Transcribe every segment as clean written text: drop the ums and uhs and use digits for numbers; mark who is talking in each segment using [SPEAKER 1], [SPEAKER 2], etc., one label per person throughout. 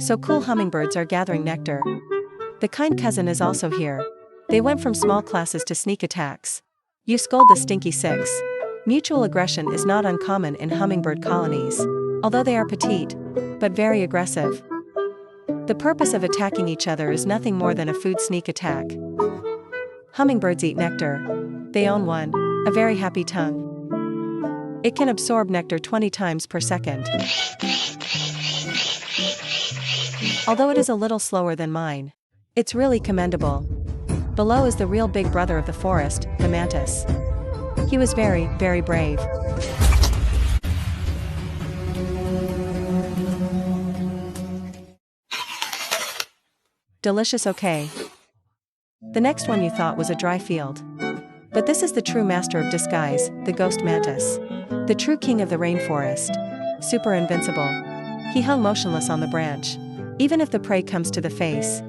[SPEAKER 1] So cool hummingbirds are gathering nectar. The kind cousin is also here. They went from small classes to sneak attacks. You scold the stinky six. Mutual aggression is not uncommon in hummingbird colonies, although they are petite, but very aggressive. The purpose of attacking each other is nothing more than a food sneak attack. Hummingbirds eat nectar. They own one, a very happy tongue. It can absorb nectar 20 times per second. Although it is a little slower than mine, it's really commendable. Below is the real big brother of the forest, the mantis. He was very, very brave. Delicious, okay. The next one you thought was a dry field. But this is the true master of disguise, the ghost mantis. The true king of the rainforest. Super invincible. He hung motionless on the branch. Even if the prey comes to the face,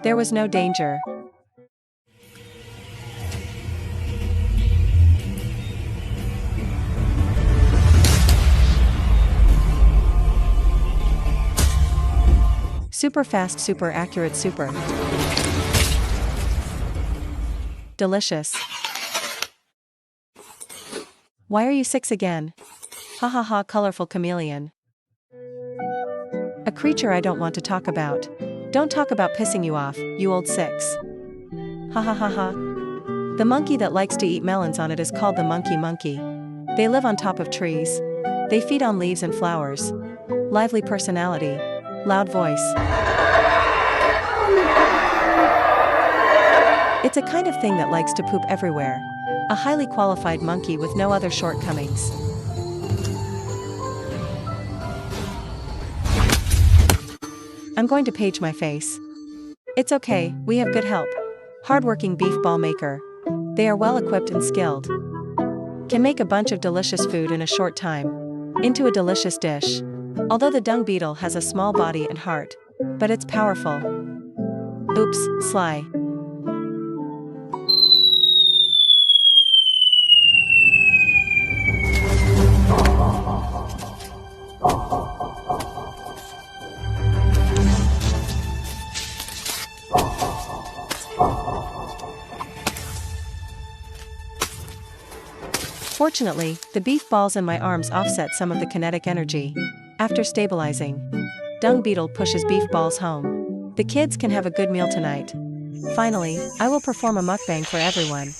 [SPEAKER 1] there was no danger. Super fast, super accurate, super delicious. Why are you six again? Ha ha ha, colorful chameleon. A creature I don't want to talk about. Don't talk about pissing you off, you old six. Ha ha ha ha. The monkey that likes to eat melons on it is called the monkey. They live on top of trees. They feed on leaves and flowers. Lively personality. Loud voice. It's a kind of thing that likes to poop everywhere. A highly qualified monkey with no other shortcomings. I'm going to page my face. It's okay, we have good help. Hardworking beef ball maker. They are well equipped and skilled. Can make a bunch of delicious food in a short time. Into a delicious dish. Although the dung beetle has a small body and heart. But it's powerful. Oops, sly. Fortunately, the beef balls in my arms offset some of the kinetic energy. After stabilizing, dung beetle pushes beef balls home. The kids can have a good meal tonight. Finally, I will perform a mukbang for everyone.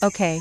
[SPEAKER 1] Okay.